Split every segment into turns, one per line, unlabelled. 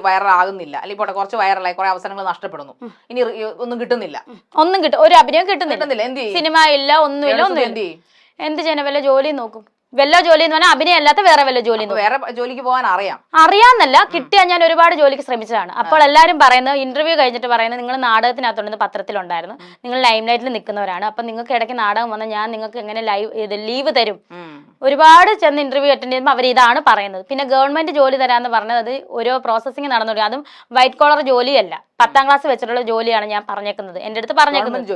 വൈറലാകുന്നില്ല, അല്ലെങ്കിൽ പോട്ടെ കുറച്ച് വൈറലായി കുറെ അവസരങ്ങൾ നഷ്ടപ്പെടുന്നു, ഇനി ഒന്നും കിട്ടുന്നില്ല,
ഒരു അഭിനയം കിട്ടുന്നില്ല, സിനിമ ഇല്ല, ഒന്നുമില്ല, എന്ത് ചെയ്യാൻ വല്ല ജോലി നോക്കും. വല്ല ജോലി എന്ന് പറഞ്ഞാൽ അഭിനയം അല്ലാത്ത വേറെ വല്ല ജോലി,
വേറെ ജോലിക്ക് പോകാൻ
അറിയാന്നല്ല, കിട്ടിയാൽ ഞാൻ ഒരുപാട് ജോലിക്ക് ശ്രമിച്ചതാണ്. അപ്പോൾ എല്ലാവരും പറയുന്നത്, ഇന്റർവ്യൂ കഴിഞ്ഞിട്ട് പറയുന്നത്, നിങ്ങൾ നാടകത്തിനകത്തുണ്ടെന്ന് പത്രത്തിലുണ്ടായിരുന്നു, നിങ്ങൾ ലൈം ലൈറ്റിൽ നിൽക്കുന്നവരാണ്, അപ്പൊ നിങ്ങൾക്ക് ഇടയ്ക്ക് നാടകം വന്നാൽ ഞാൻ നിങ്ങൾക്ക് എങ്ങനെ ലീവ് തരും. ഒരുപാട് ചെന്ന് ഇന്റർവ്യൂ അറ്റൻഡ് ചെയ്യുമ്പോൾ അവർ ഇതാണ് പറയുന്നത്. പിന്നെ ഗവൺമെന്റ് ജോലി തരാമെന്ന് പറഞ്ഞത് അത് ഓരോ പ്രോസസ്സിംഗ് നടന്നു, അതും വൈറ്റ് കോളർ ജോലിയല്ല, 10ാം ക്ലാസ് വെച്ചിട്ടുള്ള ജോലിയാണ് ഞാൻ പറഞ്ഞേക്കുന്നത്. എന്റെ അടുത്ത് പറഞ്ഞേക്കുന്നത്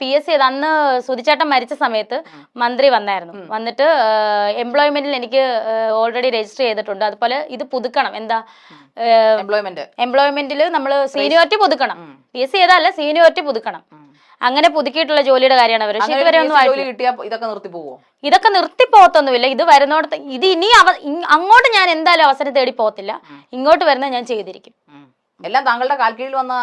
PSC അന്ന് സുധിച്ചേട്ടൻ മരിച്ച സമയത്ത് മന്ത്രി വന്നിട്ട് എംപ്ലോയ്മെന്റിൽ എനിക്ക് ഓൾറെഡി രജിസ്റ്റർ ചെയ്തിട്ടുണ്ട്, അതുപോലെ ഇത് പുതുക്കണം, എന്താ എംപ്ലോയ്മെന്റിൽ നമ്മൾ സീനിയോറിറ്റി പുതുക്കണം, PSC ചെയ്തല്ല സീനിയോറിറ്റി പുതുക്കണം, അങ്ങനെ പുതുക്കിയിട്ടുള്ള ജോലിയുടെ കാര്യമാണ് അവർ. പക്ഷെ ഇതുവരെ ഒന്നും ഇതൊക്കെ നിർത്തി പോകത്തൊന്നുമില്ല. ഇത് വരുന്നോടത്ത് ഇത് ഇനി അങ്ങോട്ട് ഞാൻ എന്തായാലും അവസരം തേടി പോകത്തില്ല, ഇങ്ങോട്ട് വരുന്നത് ഞാൻ ചെയ്തിരിക്കും.
എല്ലാം താങ്കളുടെ കാൽ കീഴിൽ വന്ന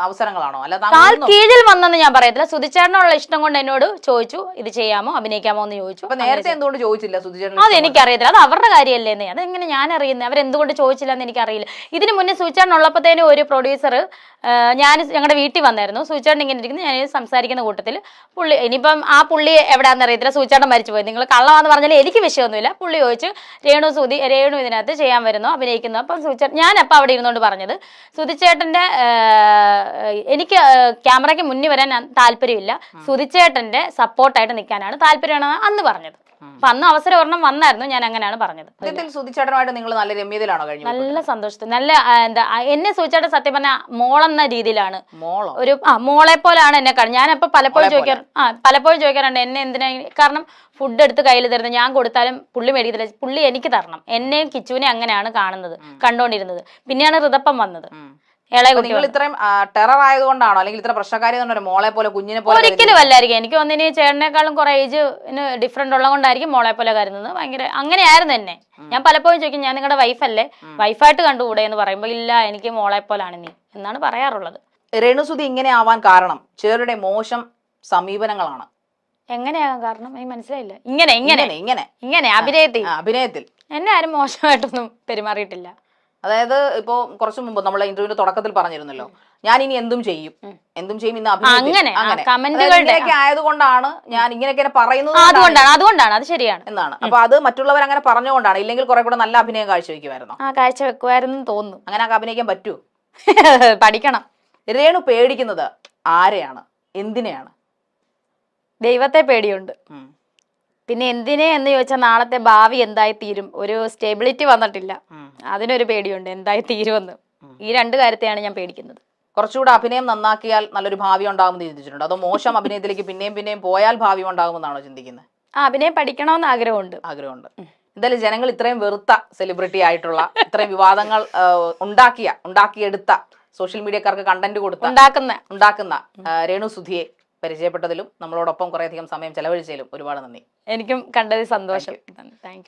അവസരങ്ങളാണോ? അല്ല
കാൽ കീഴിൽ വന്നെന്ന് ഞാൻ പറയത്തില്ല. സുധിച്ചേട്ടനുള്ള ഇഷ്ടം കൊണ്ട് എന്നോട് ചോദിച്ചു, ഇത് ചെയ്യാമോ അഭിനയിക്കാമോ എന്ന് ചോദിച്ചു.
നേരത്തെ എന്തുകൊണ്ട് ചോദിച്ചില്ല സുധിച്ചേട്ടൻ?
അത് എനിക്കറിയത്തില്ല, അത് അവരുടെ കാര്യമല്ലേന്നേ, അതെങ്ങനെ ഞാൻ അറിയുന്നത്, അവരെന്തുകൊണ്ട് ചോദിച്ചില്ല എന്ന് എനിക്കറിയില്ല. ഇതിന് മുന്നേ സുധിച്ചേട്ടൻ ഉള്ളപ്പോഴത്തേനും ഒരു പ്രൊഡ്യൂസർ ഞങ്ങളുടെ വീട്ടിൽ വന്നായിരുന്നു, സുധിച്ചേട്ടൻ ഇങ്ങനെ ഇരിക്കുന്നു, ഞാൻ സംസാരിക്കുന്ന കൂട്ടത്തിൽ പുള്ളി, ഇനിയിപ്പം ആ പുള്ളി എവിടെയാണെന്ന് അറിയത്തില്ല, സുധിച്ചേട്ടൻ മരിച്ചുപോയി, നിങ്ങൾ കള്ളമാണെന്ന് പറഞ്ഞാൽ എനിക്ക് വിഷയമൊന്നുമില്ല. പുള്ളി ചോദിച്ചു, രേണു ഇതിനകത്ത് ചെയ്യാൻ വരുന്നു, അഭിനയിക്കുന്നു. അപ്പം സുധിച്ചേട്ടൻ, ഞാനപ്പം അവിടെ ഇരുന്നുകൊണ്ട് പറഞ്ഞത്, സുധിച്ചേട്ടന്റെ എനിക്ക് ക്യാമറയ്ക്ക് മുന്നിൽ വരാൻ താല്പര്യമില്ല, സുധിച്ചേട്ടന്റെ സപ്പോർട്ടായിട്ട് നിൽക്കാനാണ് താല്പര്യമാണ് അന്ന് പറഞ്ഞത്. അപ്പൊ അന്ന് അവസരം ഒരെണ്ണം വന്നായിരുന്നു, ഞാൻ അങ്ങനെയാണ് പറഞ്ഞത്.
സുധിച്ചേട്ടനുമായിട്ട് നിങ്ങൾ നല്ല രമ്യതയിലാണോ കഴിഞ്ഞത്?
നല്ല സന്തോഷത്തിൽ, നല്ല എന്താ എന്നെ സുധിച്ചേട്ടൻ സത്യം പറഞ്ഞ മോളെന്ന രീതിയിലാണ്, ഒരു മോളെ പോലാണ് എന്നെ കാണും. ഞാനപ്പോ പലപ്പോഴും ചോദിക്കാറുണ്ട് എന്നെ എന്തിനാ, കാരണം ഫുഡ് എടുത്ത് കയ്യിൽ തരുന്നത് ഞാൻ കൊടുത്താലും പുള്ളി മേടിക്കത്തില്ല, പുള്ളി എനിക്ക് തരണം. എന്നെയും കിച്ചുവിനെ അങ്ങനെയാണ് കണ്ടോണ്ടിരുന്നത്. പിന്നെയാണ് ഋതപ്പം വന്നത്.
നിങ്ങൾ ഇത്രയും ടെറർ ആയതുകൊണ്ടാണോ, അല്ലെങ്കിൽ ഇത്ര പ്രശ്നക്കാരി മോളെ പോലെ കുഞ്ഞിനെ പോലെ?
ഒരിക്കലും അല്ലായിരിക്കും. എനിക്ക് ഒന്നിന് ചേട്ടനേക്കാളും കുറെ ഏജ് ഡിഫറെന്റ് ഉള്ളതുകൊണ്ടായിരിക്കും മോളെ പോലെ കരുതുന്നത്. ഭയങ്കര അങ്ങനെയായിരുന്നു എന്നെ. ഞാൻ പലപ്പോഴും ചോദിക്കും, ഞാൻ നിങ്ങളുടെ വൈഫല്ലേ, വൈഫായിട്ട് കണ്ടുകൂടെ എന്ന് പറയുമ്പോൾ, ഇല്ല എനിക്ക് മോളെ പോലാണ് നീ എന്നാണ് പറയാറുള്ളത്.
രേണുസുധി ഇങ്ങനെ ആവാൻ കാരണം ചിലരുടെ മോശം സമീപനങ്ങളാണ്.
എങ്ങനെയാകാൻ കാരണം എനിക്ക് മനസ്സിലായില്ല. ഇങ്ങനെ അഭിനയത്തിൽ എന്നെ ആരും മോശമായിട്ടൊന്നും പെരുമാറിയിട്ടില്ല.
അതായത് ഇപ്പോ കുറച്ചു മുമ്പ് നമ്മളെ ഇന്റർവ്യൂവിന്റെ തുടക്കത്തിൽ പറഞ്ഞിരുന്നല്ലോ, ഞാൻ ഇനി എന്തും ചെയ്യും ഇന്ന് അഭിനയിക്കെ ആയതുകൊണ്ടാണ് ഞാൻ ഇങ്ങനെയൊക്കെ പറയുന്നത്,
അതുകൊണ്ടാണ് അത് ശരിയാണ്
എന്നാണ്. അപ്പൊ അത് മറ്റുള്ളവർ അങ്ങനെ പറഞ്ഞുകൊണ്ടാണ്, ഇല്ലെങ്കിൽ കുറെ കൂടെ നല്ല അഭിനയം കാഴ്ചവെക്കുമായിരുന്നു.
കാഴ്ചവെക്കുമായിരുന്നു തോന്നുന്നു.
അങ്ങനെ അഭിനയിക്കാൻ പറ്റൂ?
പഠിക്കണം.
രേണു പേടിക്കുന്നത് ആരെയാണ്, എന്തിനെയാണ്?
ദൈവത്തെ പേടിയുണ്ട്. പിന്നെ എന്തിനെ എന്ന് ചോദിച്ചാൽ നാളത്തെ ഭാവി എന്തായി തീരും, ഒരു സ്റ്റെബിലിറ്റി വന്നിട്ടില്ല, അതിനൊരു പേടിയുണ്ട്, എന്തായി തീരുമെന്ന്. ഈ രണ്ട് കാര്യത്തെയാണ് ഞാൻ പേടിക്കുന്നത്.
കുറച്ചുകൂടെ അഭിനയം നന്നാക്കിയാൽ നല്ലൊരു ഭാവി ഉണ്ടാകുമെന്ന് ചിന്തിച്ചിട്ടുണ്ട്, അതോ മോശം അഭിനയത്തിലേക്ക് പിന്നെയും പോയാൽ ഭാവി ഉണ്ടാകുമെന്നാണോ ചിന്തിക്കുന്നത്?
അഭിനയം പഠിക്കണമെന്ന് ആഗ്രഹമുണ്ട്.
എന്തായാലും ജനങ്ങൾ ഇത്രയും വെറുത്ത സെലിബ്രിറ്റി ആയിട്ടുള്ള, ഇത്രയും വിവാദങ്ങൾ ഉണ്ടാക്കിയെടുത്ത, സോഷ്യൽ മീഡിയക്കാർക്ക് കണ്ടന്റ് ഉണ്ടാക്കുന്ന രേണുസുധിയെ പരിചയപ്പെട്ടതിലും നമ്മളോടൊപ്പം കുറേയധികം സമയം ചെലവഴിച്ചതിലും ഒരുപാട് നന്ദി.
എനിക്കും കണ്ടതിൽ സന്തോഷം. Thank you.